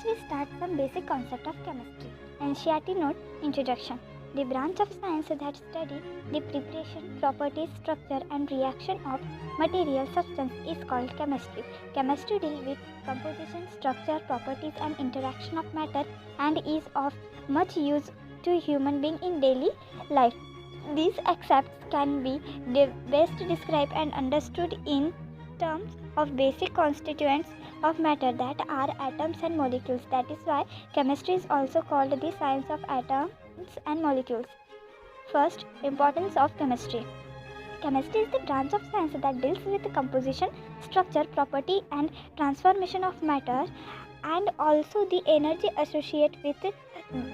we start some basic concept of chemistry. NCERT note introduction. The branch of science that study the preparation, properties, structure and reaction of material substance is called chemistry. Chemistry deals with composition, structure, properties and interaction of matter and is of much use to human being in daily life. These aspects can be best described and understood in terms of basic constituents of matter that are atoms and molecules. That is why chemistry is also called the science of atoms and molecules. First, importance of chemistry. Chemistry is the branch of science that deals with the composition, structure, property and transformation of matter and also the energy associated with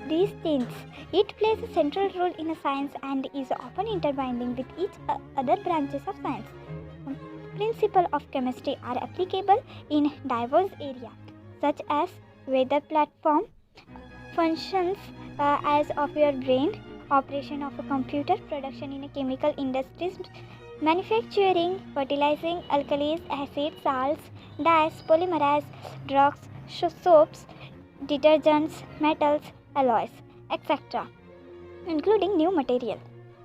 these things. It plays a central role in science and is often intertwined with each other branches of science. Principles of chemistry are applicable in diverse areas such as weather platform, functions as of your brain, operation of a computer, production in a chemical industries, manufacturing, fertilizing, alkalis, acids, salts, dyes, polymers, drugs, soaps, detergents, metals, alloys, etc., including new material.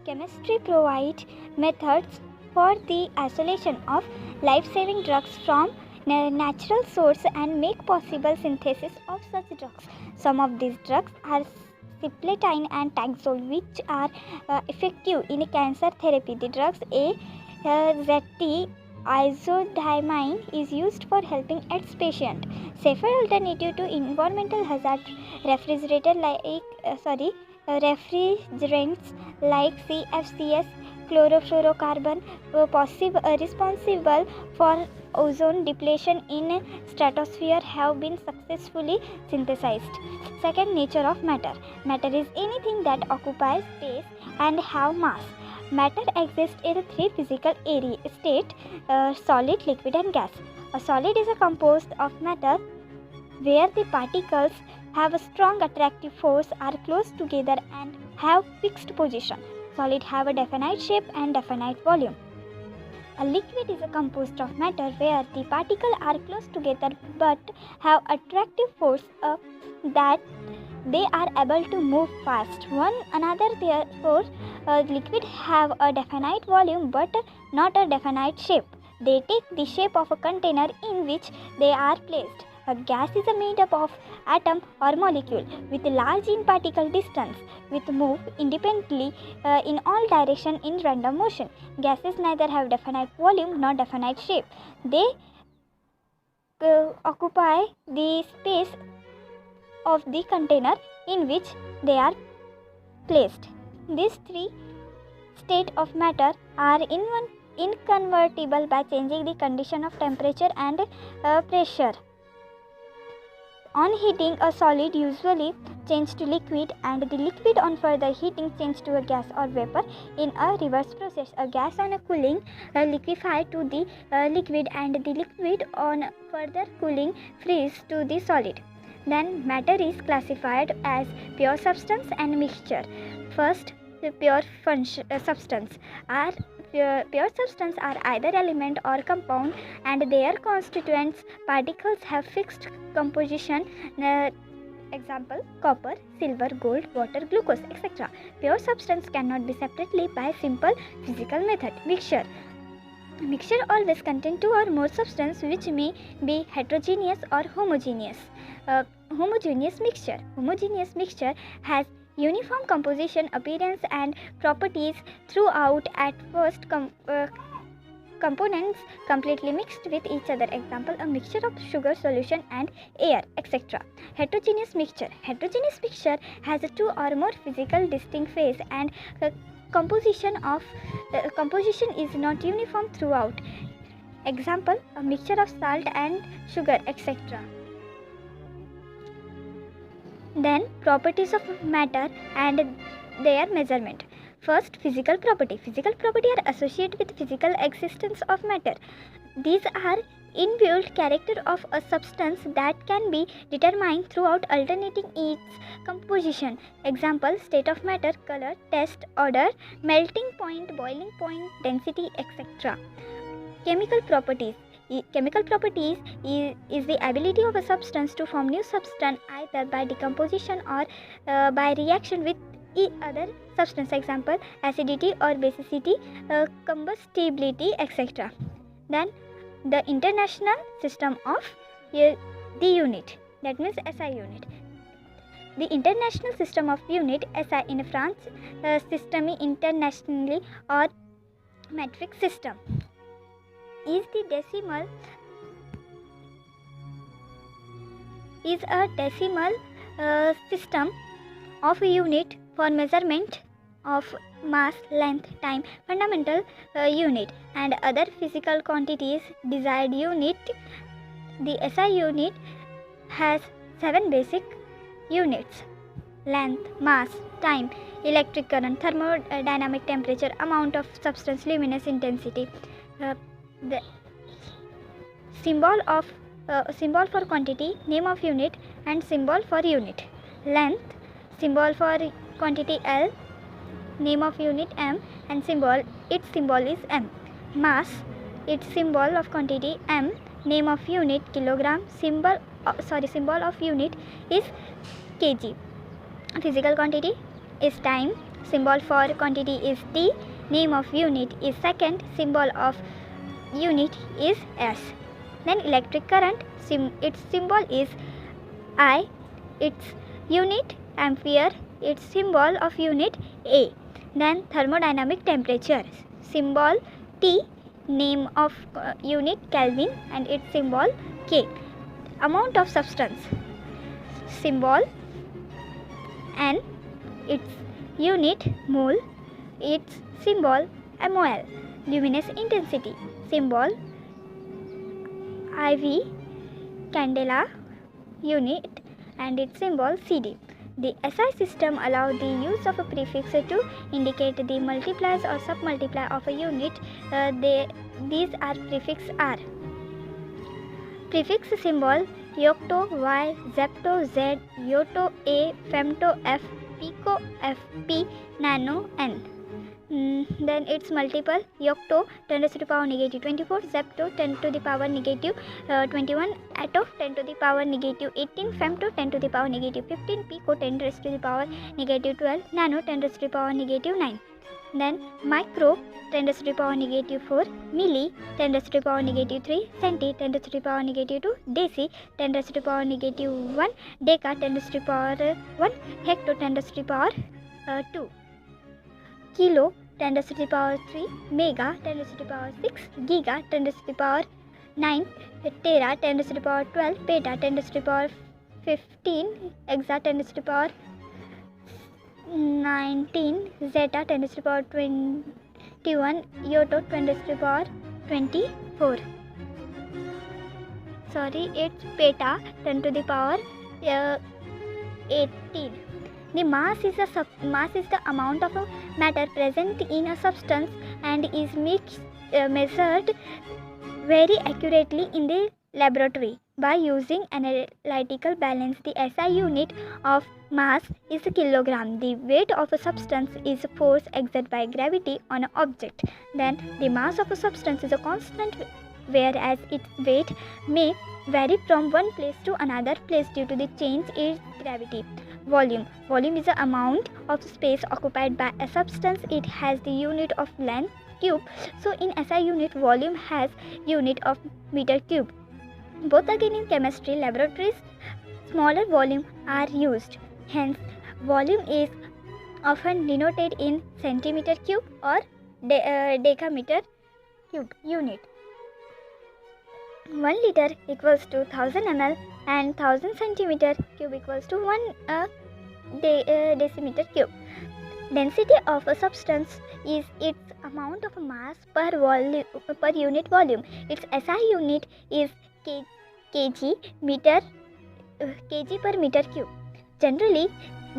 Chemistry provides methods for the isolation of life-saving drugs from natural source and make possible synthesis of such drugs. Some of these drugs are ciplatin and taxol, which are effective in cancer therapy. The drugs AZT isodimine is used for helping AIDS patient. Safer alternative to environmental hazard refrigerants like CFCs, chlorofluorocarbon, responsible for ozone depletion in stratosphere, have been successfully synthesized. Second, nature of matter. Matter is anything that occupies space and have mass. Matter exists in three physical states: solid, liquid and gas. A solid is composed of matter where the particles have a strong attractive force, are close together and have fixed position. Solid have a definite shape and definite volume. A liquid is composed of matter where the particles are close together but have attractive force that they are able to move fast one another. Therefore, liquid have a definite volume but not a definite shape. They take the shape of a container in which they are placed. A gas is made up of atom or molecule with large in particle distance, which move independently in all directions in random motion. Gases neither have definite volume nor definite shape. They occupy the space of the container in which they are placed. These three states of matter are inconvertible by changing the condition of temperature and pressure. On heating, a solid usually changes to liquid and the liquid on further heating changes to a gas or vapor. In a reverse process, a gas on cooling liquefy to the liquid and the liquid on further cooling freeze to the solid. Then matter is classified as pure substance and mixture. First, pure substance are pure substance are either element or compound and their constituents particles have fixed composition. Example: copper, silver, gold, water, glucose, etc. Pure substance cannot be separately by simple physical method. Mixture always contain two or more substances which may be heterogeneous or homogeneous. Homogeneous mixture has uniform composition, appearance and properties throughout. At first, components completely mixed with each other. Example: a mixture of sugar solution and air, etc. Heterogeneous mixture has two or more physical distinct phase and composition is not uniform throughout. Example: a mixture of salt and sugar, etc. Then, properties of matter and their measurement. First, physical property. Physical property are associated with physical existence of matter. These are inbuilt character of a substance that can be determined throughout alternating its composition. Example: state of matter, color, taste, odor, melting point, boiling point, density, etc. Chemical properties. Chemical properties is the ability of a substance to form new substance either by decomposition or by reaction with other substance. Example: acidity or basicity, combustibility, etc. Then the international system of the unit, that means SI unit. The international system of unit SI in France, system internationally or metric system, is a decimal system of a unit for measurement of mass, length, time, fundamental unit, and other physical quantities. Desired unit. The SI unit has 7 basic units: length, mass, time, electric current, thermodynamic temperature, amount of substance, luminous intensity. The symbol for quantity, name of unit, and symbol for unit. Length, symbol for quantity L, name of unit M, and its symbol is M. Mass, its symbol of quantity M, name of unit kilogram, symbol of unit is kg. Physical quantity is time, symbol for quantity is T, name of unit is second, symbol of unit is S. Then electric current, its symbol is I, its unit ampere, its symbol of unit A. Then thermodynamic temperature, symbol T, name of unit Kelvin, and its symbol K. Amount of substance, symbol N, its unit mole, its symbol mol. Luminous intensity, symbol IV, candela, unit, and its symbol CD. The SI system allows the use of a prefix to indicate the multipliers or submultiplier of a unit. These are prefix are: prefix symbol yocto Y, zepto Z, yoto A, femto F, pico F, P, nano N. Then its multiple: yocto 10 to the power negative 24, zepto 10 to the power negative 21, atto 10 to the power negative 18, femto 10 to the power negative 15, pico 10 to the power negative 12, nano 10 to the power negative 9. Then micro 10 to the power negative 4, milli 10 to the power negative 3, centi 10 to the power negative 2, deci 10 to the power negative 1, deca 10 to the power 1, hecto 10 to the power 2. Kilo 10 to the power 3, mega 10 to the power 6, giga 10 to the power 9, tera 10 to the power 12, peta 10 to the power 15, exa 10 to the power 19, zeta 10 to the power 21, yoto 10 to the power 24. It's peta 10 to the power 18. The mass is the amount of a matter present in a substance and is measured very accurately in the laboratory by using analytical balance. The SI unit of mass is a kilogram. The weight of a substance is a force exerted by gravity on an object. Then the mass of a substance is a constant, whereas its weight may vary from one place to another place due to the change in gravity. Volume is the amount of space occupied by a substance. It has the unit of length, cube. So in SI unit, volume has unit of meter cube. Both again in chemistry laboratories, smaller volume are used. Hence, volume is often denoted in centimeter cube or decameter cube unit. 1 liter equals to 1000 ml and 1000 centimeter cube equals to 1 decimeter cube. Density of a substance is its amount of mass per unit volume. Its SI unit is kg per meter cube. Generally,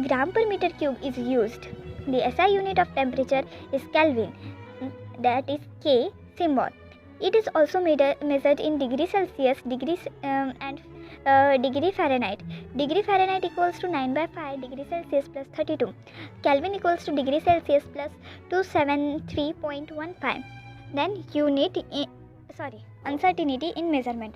gram per meter cube is used. The SI unit of temperature is Kelvin, that is K symbol. It is also measured in degree Celsius, and degree Fahrenheit. Degree Fahrenheit equals to 9/5 degree Celsius plus 32. Kelvin equals to degree Celsius plus 273.15. Then uncertainty in measurement.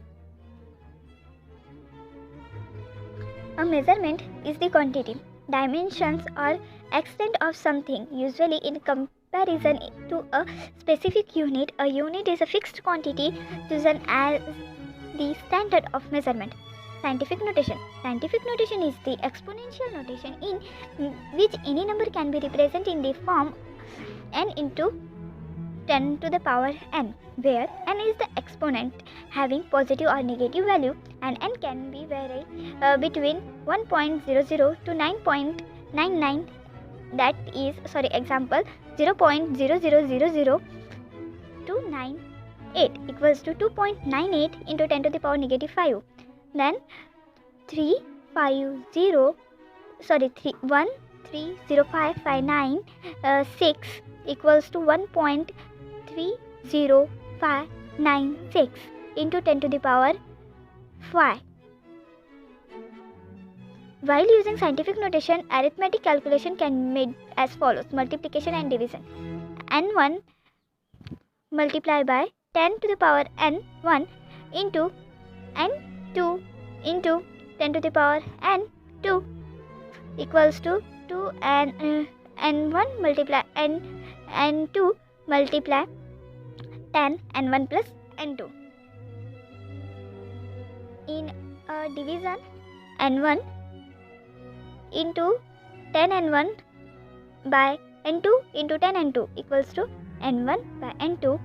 A measurement is the quantity, dimensions or extent of something, usually in comparison to a specific unit. A unit is a fixed quantity chosen as the standard of measurement. Scientific notation. Scientific notation is the exponential notation in which any number can be represented in the form n into 10 to the power n, where n is the exponent having positive or negative value, and n can be varied between 1.00 to 9.99. That is, example 0.0000 to 98 equals to 2.98 into 10 to the power negative 5. Then 1305596 equals to 1.30596 into 10 to the power 5. While using scientific notation, arithmetic calculation can be made as follows: multiplication and division. n1 multiplied by 10 to the power n1 into n2 into 10 to the power n2 equals to 2, and n1 multiply n2 multiply 10 n1 plus n2. In division, n1 into 10 n1 by n2 into 10 n2 equals to n1 by n2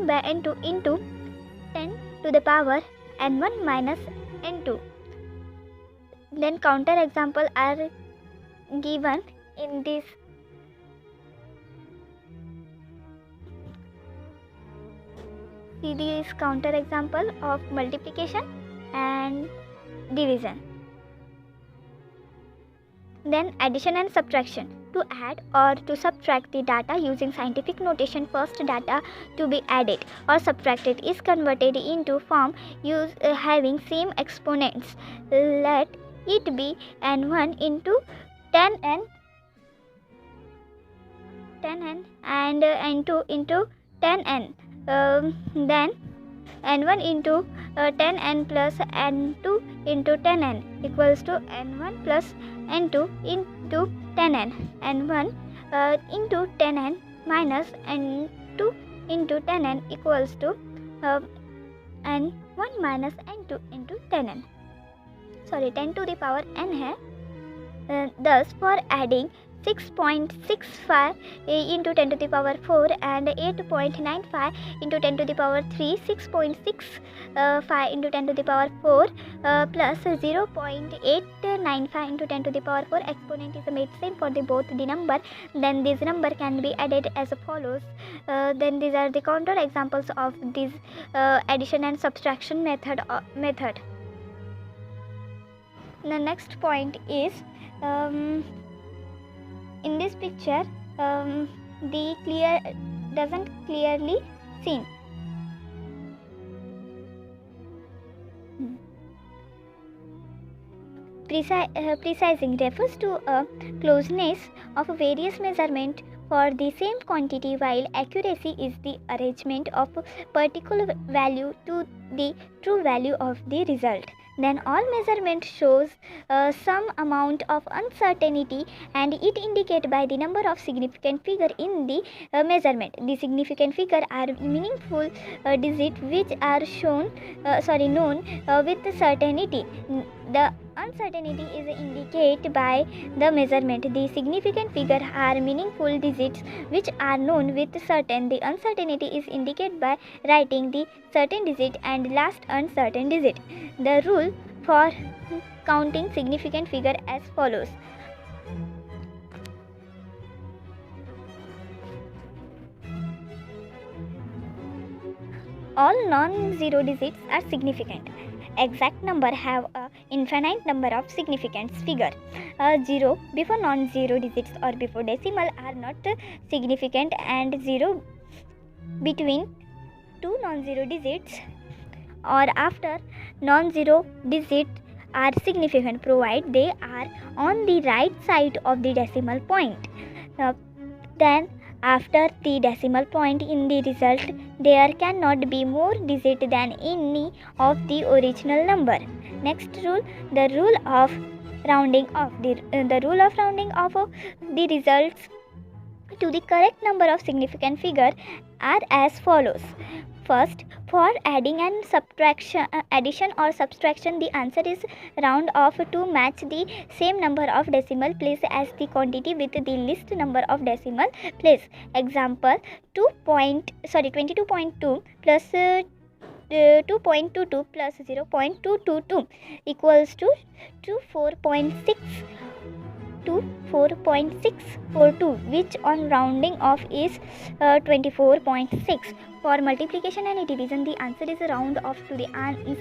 by n2 into 10 to the power n1 minus n2. Then counter example are given in this. See this counter example of multiplication and division. Then addition and subtraction. To add or to subtract the data using scientific notation, first data to be added or subtracted is converted into form having same exponents. Let it be n1 into 10n and n2 into 10n. Then n1 into 10n plus n2 into 10n equals to n1 plus n2 into 10n, n1 into 10n minus n2 into 10n equals to n1 minus n2 into 10n. 10 to the power n है. Thus, for adding 6.65 into 10 to the power 4 and 8.95 into 10 to the power 3, 6.65 into 10 to the power 4 plus 0.895 into 10 to the power 4, exponent is made same for the both the number. Then this number can be added as follows. Then these are the counter examples of this addition and subtraction method. The next point is, in this picture, the clear doesn't clearly seen. Precising refers to a closeness of various measurement for the same quantity, while accuracy is the arrangement of particular value to the true value of the result. Then all measurement shows some amount of uncertainty, and it indicated by the number of significant figure in the measurement. The significant figure are meaningful digits which are known with certainty. The uncertainty is indicated by the measurement. The significant figure are meaningful digits which are known with certain. The uncertainty is indicated by writing the certain digit and last uncertain digit. The rule for counting significant figure as follows. All non-zero digits are significant. Exact number have a infinite number of significant figure. 0 before non-zero digits or before decimal are not significant, and 0 between two non-zero digits or after non-zero digits are significant, provided they are on the right side of the decimal point. Then After the decimal point in the result, there cannot be more digit than any of the original number. Next rule, the rule of rounding off. The rule of rounding off of the results to the correct number of significant figure are as follows. First, for adding and addition or subtraction, the answer is round off to match the same number of decimal place as the quantity with the least number of decimal place. Example: 22.2 plus 2.22 plus 0.222 equals to 4.6 to 4.642, which on rounding off is 24.6. For multiplication and division, the answer is round off to the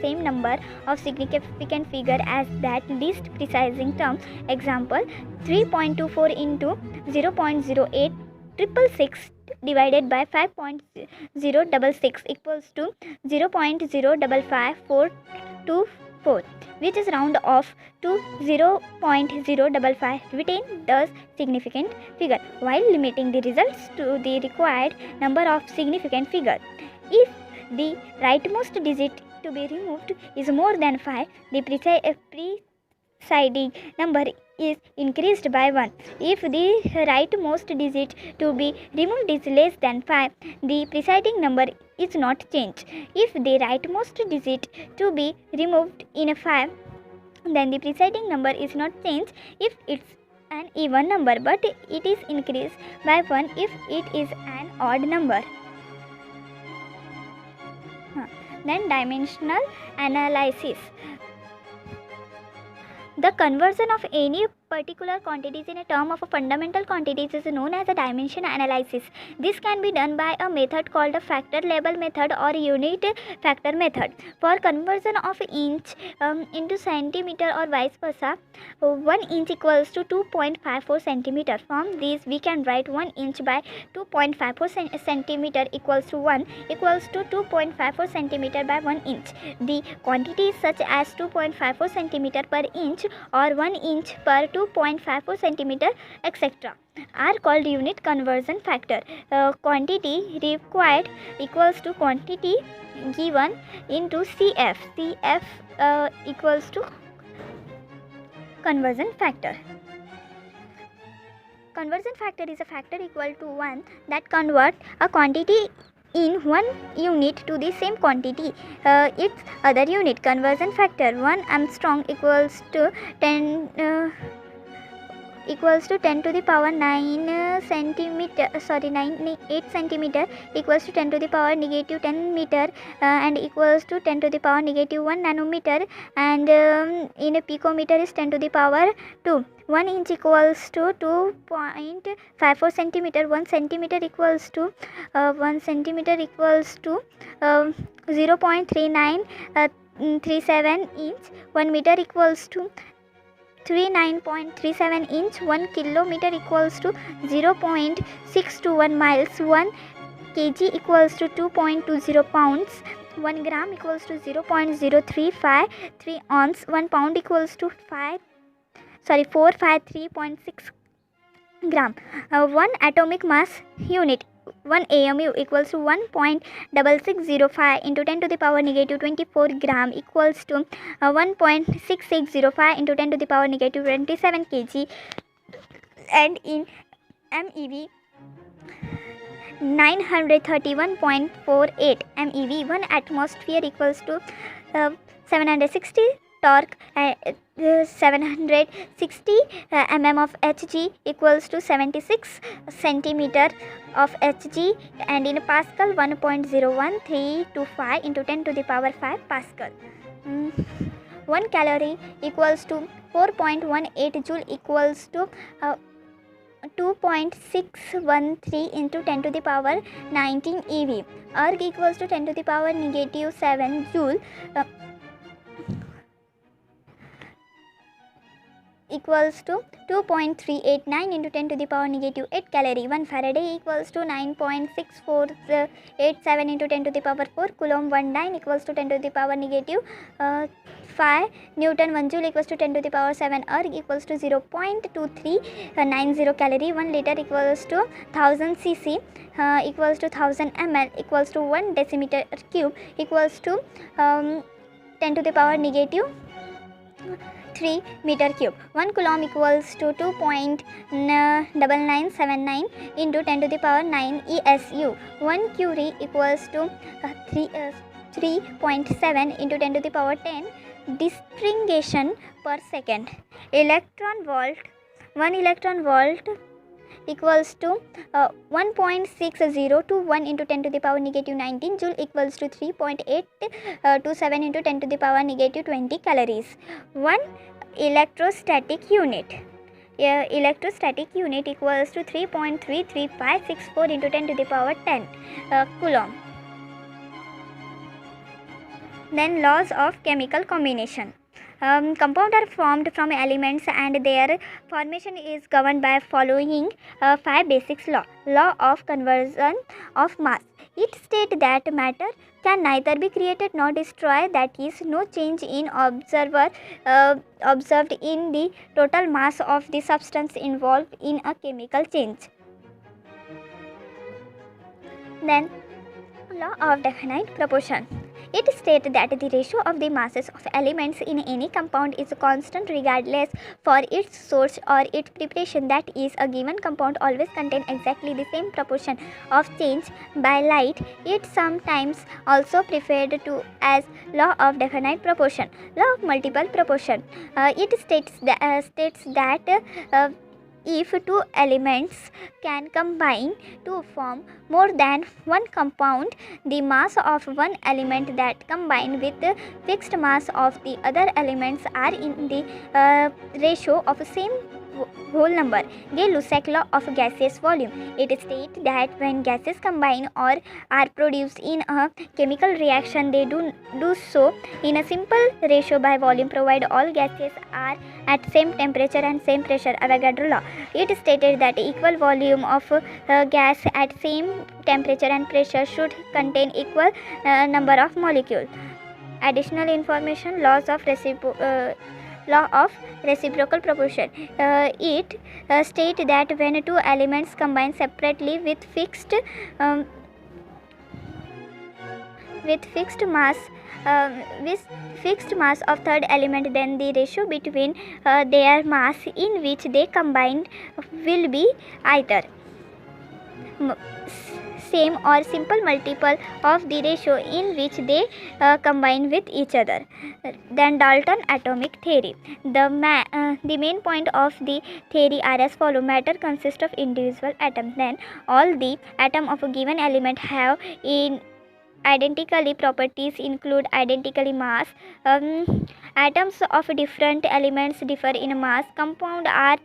same number of significant figure as that least precising term. Example: 3.24 into 0.0866 divided by 5.066 equals to 0.055424, which is round off to 0.055, retain the significant figure while limiting the results to the required number of significant figure. If the rightmost digit to be removed is more than 5, the presiding number is increased by 1. If the rightmost digit to be removed is less than 5, the presiding number is not changed. If the rightmost digit to be removed in 5, then the presiding number is not changed if it's an even number, but it is increased by 1 if it is an odd number. Then dimensional analysis. The conversion of any particular quantities in a term of a fundamental quantities is known as a dimension analysis. This can be done by a method called a factor label method or unit factor method. For conversion of inch into centimeter or vice versa, 1 inch equals to 2.54 centimeter. From this we can write 1 inch by 2.54 centimeter equals to 1 equals to 2.54 centimeter by 1 inch. The quantities such as 2.54 centimeter per inch or 1 inch per 2.54 centimeter, etc. are called unit conversion factor. Quantity required equals to quantity given into CF. CF equals to conversion factor. Conversion factor is a factor equal to 1 that converts a quantity in one unit to the same quantity its other unit. Conversion factor 1 Armstrong equals to 10 to the power 9 centimeter, 8 centimeter equals to 10 to the power negative 10 meter and equals to 10 to the power negative 1 nanometer, and in a picometer is 10 to the power 2. 1 inch equals to 2.54 centimeter. 1 centimeter equals to 0.3937 inch. 1 meter equals to 39.37 inch. 1 kilometer equals to 0.621 miles. 1 kg equals to 2.20 pounds. 1 gram equals to 0.0353 ounce. 1 pound equals to 453.6 gram. 1 atomic mass unit, 1 AMU equals to 1.6605 into 10 to the power negative 24 gram equals to 1.6605 into 10 to the power negative 27 kg, and in MeV 931.48 MeV. 1 atmosphere equals to 760 torque, 760 mm of Hg equals to 76 centimeter of Hg, and in Pascal 1.01325 into 10 to the power 5 Pascal. 1 calorie equals to 4.18 joule equals to 2.613 into 10 to the power 19 eV. Erg equals to 10 to the power negative 7 joule equals to 2.389 into 10 to the power negative 8 calorie. 1 Faraday equals to 9.6487 into 10 to the power 4 Coulomb. 1 dyne equals to 10 to the power negative 5 Newton, 1 joule equals to 10 to the power 7 erg equals to 0.2390 calorie, 1 liter equals to 1000 cc equals to 1000 ml equals to 1 decimeter cube equals to 10 to the power negative 3 meter cube. 1 coulomb equals to 2.9979 into 10 to the power 9 ESU. 1 curie equals to 3.7 into 10 to the power 10 distingration per second. Electron volt, 1 electron volt equals to 1.6021 into 10 to the power negative 19 joule equals to 3.827 into 10 to the power negative 20 calories. 1 electrostatic unit. Electrostatic unit equals to 3.33564 into 10 to the power 10 coulomb. Then laws of chemical combination. Compounds are formed from elements and their formation is governed by following 5 basic laws. Law of conversion of mass. It states that matter can neither be created nor destroyed, that is, no change in observed in the total mass of the substance involved in a chemical change. Then law of definite proportion. It states that the ratio of the masses of elements in any compound is constant regardless for its source or its preparation, that is, a given compound always contains exactly the same proportion of change by light. It sometimes also referred to as law of definite proportion. Law of multiple proportion. It states that if two elements can combine to form more than one compound, the mass of one element that combine with the fixed mass of the other elements are in the ratio of same whole number. Gay-Lussac law of gaseous volume. It states that when gases combine or are produced in a chemical reaction, they do so in a simple ratio by volume, provided all gases are at same temperature and same pressure. Avogadro law. It stated that equal volume of gas at same temperature and pressure should contain equal number of molecules. Additional information. Law of reciprocal proportion. It states that when two elements combine separately with fixed mass of third element, then the ratio between their mass in which they combine will be either same or simple multiple of the ratio in which they combine with each other. Then Dalton atomic theory. The main point of the theory are as follows. Matter consists of individual atoms. Then all the atoms of a given element have in identically properties, include identically mass. Atoms of different elements differ in mass. Compound are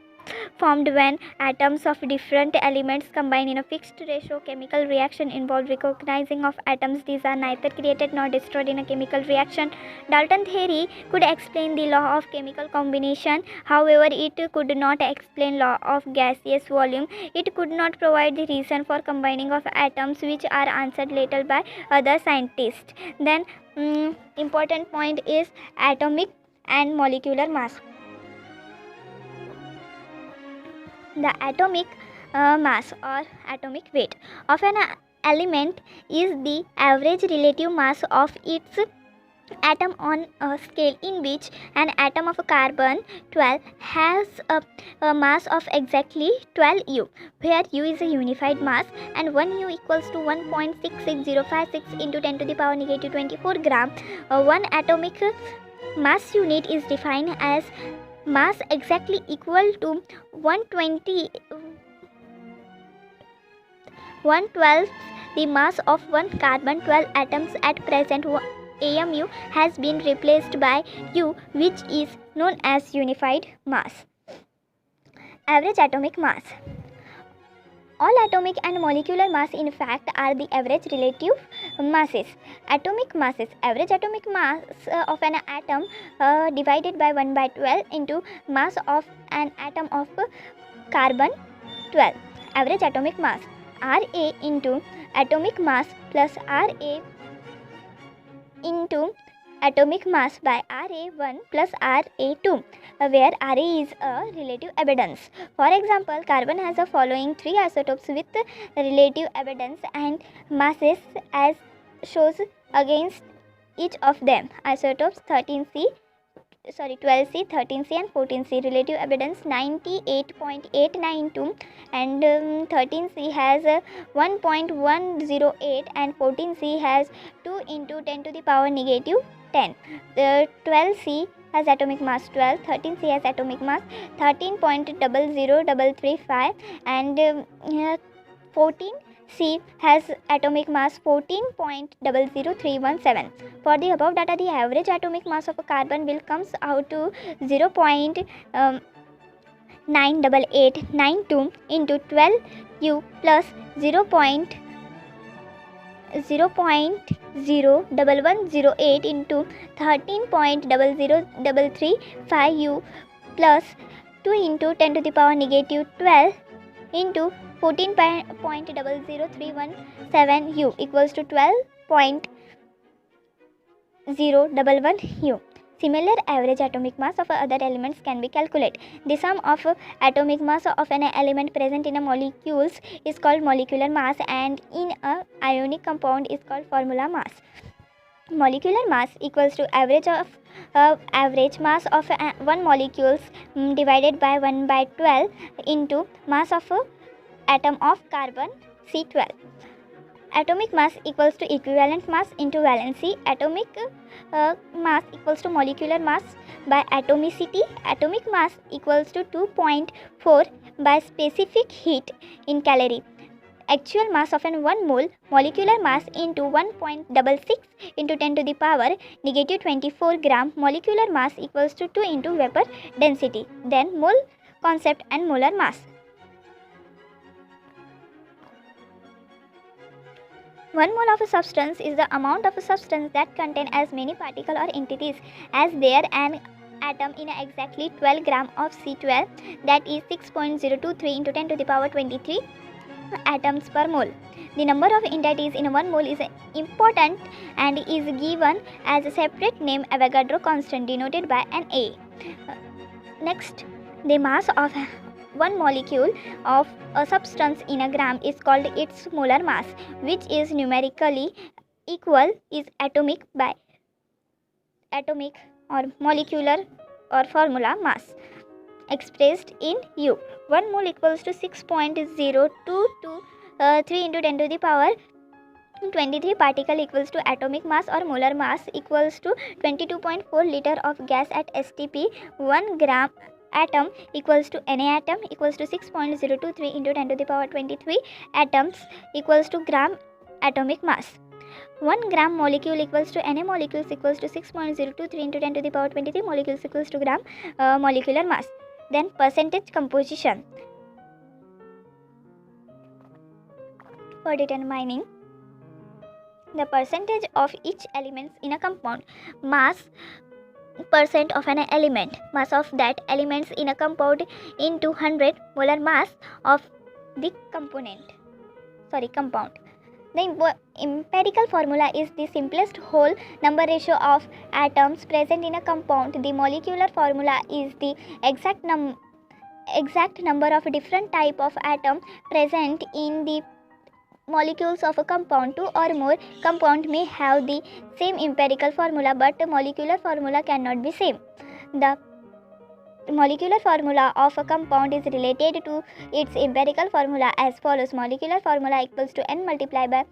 formed when atoms of different elements combine in a fixed ratio. Chemical reaction involve recognizing of atoms. These are neither created nor destroyed in a chemical reaction. Dalton theory could explain the law of chemical combination. However, it could not explain law of gaseous volume. It could not provide the reason for combining of atoms, which are answered later by other scientists. Then important point is atomic and molecular mass. The atomic mass or atomic weight of an element is the average relative mass of its atom on a scale in which an atom of carbon 12 has a mass of exactly 12 U, where U is a unified mass and 1 U equals to 1.66056 into 10 to the power negative 24 gram. One atomic mass unit is defined as mass exactly equal to 112 the mass of one carbon. 12 atoms at present. AMU has been replaced by U, which is known as unified mass. Average atomic mass. All atomic and molecular mass in fact are the average relative masses. Atomic masses. Average atomic mass of an atom divided by 1 by 12 into mass of an atom of carbon 12. Average atomic mass. Ra into atomic mass plus Ra into atomic mass by Ra1 plus Ra2, where Ra is a relative abundance. For example, carbon has the following three isotopes with relative abundance and masses as shows against each of them. Isotopes 12C, 13C and 14C. Relative abundance 98.892 and 13C has 1.108 and 14C has 2 into 10 to the power negative 10. The 12C has atomic mass 12, 13C has atomic mass 13.00335 and 14C has atomic mass 14.00317. For the above data, the average atomic mass of a carbon will comes out to 0.98892 into 12U plus 0.01108 into 13.00335U plus 2 into 10 to the power negative 12 into 14.00317U equals to 12.011U. Similar average atomic mass of other elements can be calculated. The sum of atomic mass of an element present in a molecules is called molecular mass, and in a ionic compound is called formula mass. Molecular mass equals to average mass of one molecules divided by 1 by 12 into mass of atom of carbon C12. Atomic mass equals to equivalent mass into valency. Atomic mass equals to molecular mass by atomicity. Atomic mass equals to 2.4 by specific heat in calorie. Actual mass of an 1 mole molecular mass into 1.66 into 10 to the power negative 24 gram molecular mass equals to 2 into vapor density. Then mole concept and molar mass. 1 mole of a substance is the amount of a substance that contains as many particles or entities as there an atom in exactly 12 gram of C12, that is 6.023 into 10 to the power 23 atoms per mole. The number of entities in 1 mole is important and is given as a separate name, Avogadro constant, denoted by an A. Next, the mass of one molecule of a substance in a gram is called its molar mass, which is numerically equal is atomic by atomic or molecular or formula mass expressed in U. 1 mole equals to 6.0223 into 10 to the power 23 particle equals to atomic mass or molar mass equals to 22.4 liter of gas at STP. 1 gram atom equals to Na atom equals to 6.023 into 10 to the power 23 atoms equals to gram atomic mass. 1 gram molecule equals to Na molecules equals to 6.023 into 10 to the power 23 molecules equals to gram molecular mass. Then percentage composition. For determining the percentage of each element in a compound, mass percent of an element, mass of that elements in a compound into 100 molar mass of the compound. The empirical formula is the simplest whole number ratio of atoms present in a compound. The molecular formula is the exact number of different type of atom present in the molecules of a compound. 2 or more compound may have the same empirical formula, but the molecular formula cannot be same. The molecular formula of a compound is related to its empirical formula as follows. Molecular formula equals to n multiplied by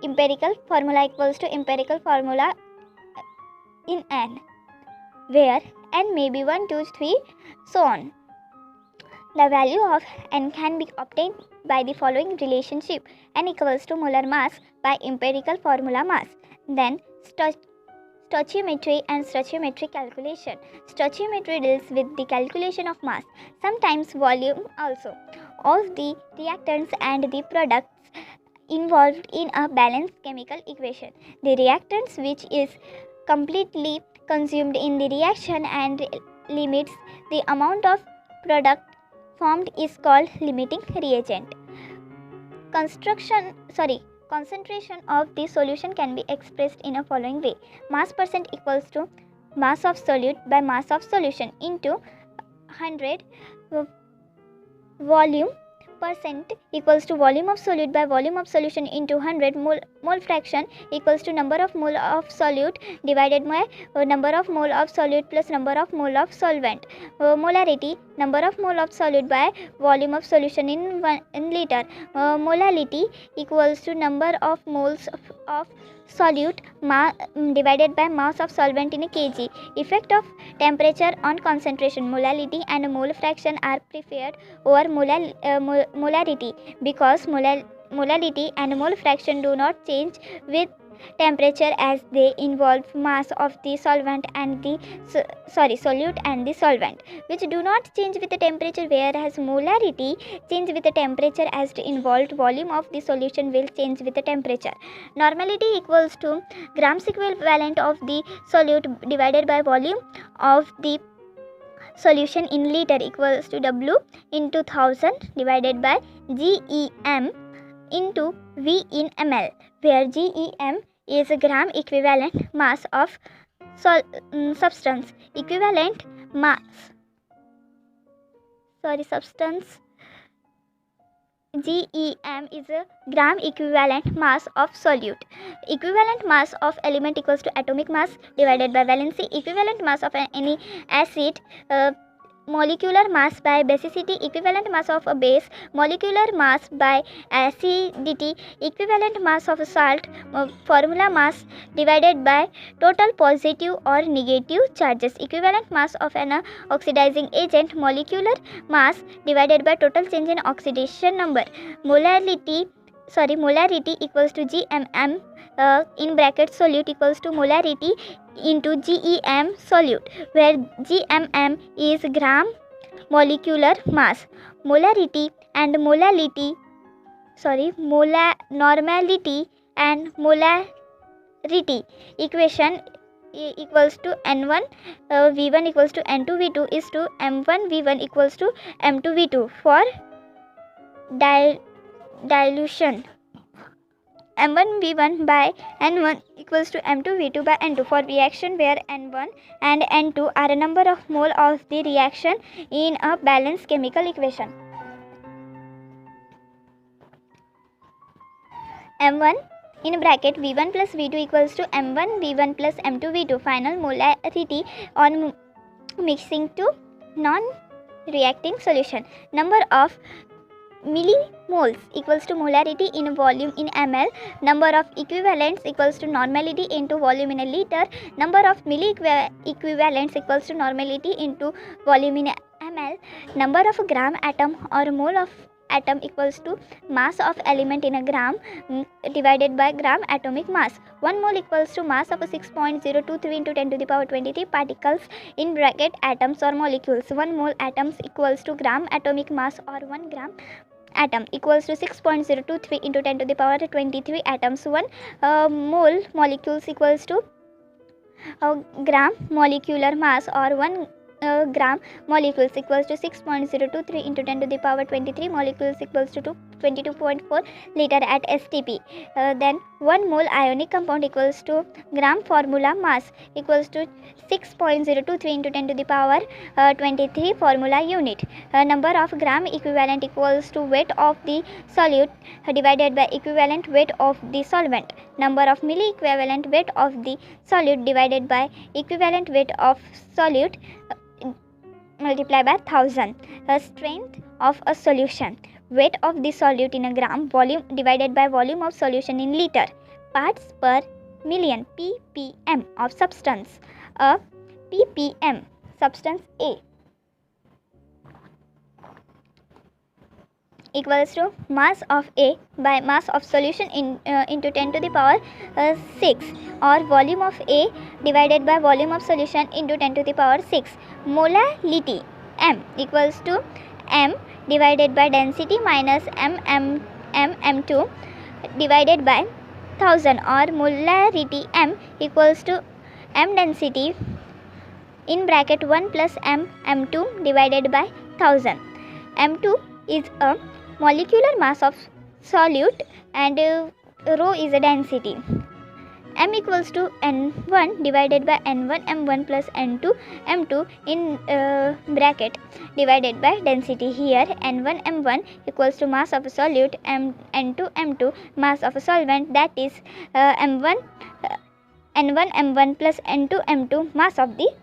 empirical formula equals to empirical formula in n, where n may be 1, 2, 3, so on. The value of n can be obtained by the following relationship: n equals to molar mass by empirical formula mass. Then stoichiometry and stoichiometric calculation. Stoichiometry deals with the calculation of mass, sometimes volume also, of the reactants and the products involved in a balanced chemical equation. The reactants which is completely consumed in the reaction and limits the amount of product formed is called limiting reagent. concentration of the solution can be expressed in a following way. Mass percent equals to mass of solute by mass of solution into 100. Volume percent equals to volume of solute by volume of solution into 100. Mole fraction equals to number of mole of solute divided by number of mole of solute plus number of mole of solvent. Molarity, number of mole of solute by volume of solution in liter. Molality equals to number of moles of solute divided by mass of solvent in a kg. Effect of temperature on concentration. Molality and mole fraction are preferred over molarity because molality and mole fraction do not change with temperature as they involve mass of the solvent and the solute and the solvent, which do not change with the temperature, whereas molarity change with the temperature as the involved volume of the solution will change with the temperature. Normality equals to grams equivalent of the solute divided by volume of the solution in liter equals to W into 1000 divided by GEM into V in ml, where GEM is a gram equivalent mass of substance. Equivalent mass, substance. GEM is a gram equivalent mass of solute. Equivalent mass of element equals to atomic mass divided by valency. Equivalent mass of any acid, molecular mass by basicity. Equivalent mass of a base, molecular mass by acidity. Equivalent mass of a salt, formula mass divided by total positive or negative charges. Equivalent mass of an oxidizing agent, molecular mass divided by total change in oxidation number. Molarity equals to GMM in bracket solute equals to molarity into GEM solute, where GMM is gram molecular mass. Molarity and normality and molarity equation equals to N1 V1 equals to N2 V2 is to M1 V1 equals to M2 V2 for dilution. M1 V1 by N1 equals to M2 V2 by N2 for reaction where N1 and N2 are a number of mole of the reaction in a balanced chemical equation. M1 in bracket V1 plus V2 equals to M1 V1 plus M2 V2. Final molarity on mixing to non-reacting solution. Number of millimoles equals to molarity in volume in ml. Number of equivalents equals to normality into volume in a liter. Number of equivalents equals to normality into volume in ml. Number of gram atom or mole of atom equals to mass of element in a gram divided by gram atomic mass. 1 mole equals to mass of a 6.023 into 10 to the power 23 particles in bracket atoms or molecules. 1 mole atoms equals to gram atomic mass or 1 gram atom equals to 6.023 into 10 to the power 23 atoms. 1 mole molecules equals to gram molecular mass or 1 gram molecules equals to 6.023 into 10 to the power 23 molecules equals to 22.4 liter at STP. Then 1 mole ionic compound equals to gram formula mass equals to 6.023 into 10 to the power 23 formula unit. Number of gram equivalent equals to weight of the solute divided by equivalent weight of the solvent. Number of milli equivalent weight of the solute divided by equivalent weight of solute multiplied by 1000. Strength of a solution. Weight of the solute in a gram. Volume divided by volume of solution in liter. Parts per million ppm of substance. A ppm substance A equals to mass of A by mass of solution into 10 to the power 6 or volume of A divided by volume of solution into 10 to the power 6. Molality M equals to M divided by density minus M2 divided by 1000 or molarity M equals to M density in bracket 1 plus M2 divided by 1000. M2 is a molecular mass of solute and rho is a density. M equals to N1 divided by N1 M1 plus N2 M2 in bracket divided by density. Here N1 M1 equals to mass of a solute, N2 M2 mass of a solvent, that is N1 M1 plus N2 M2 mass of the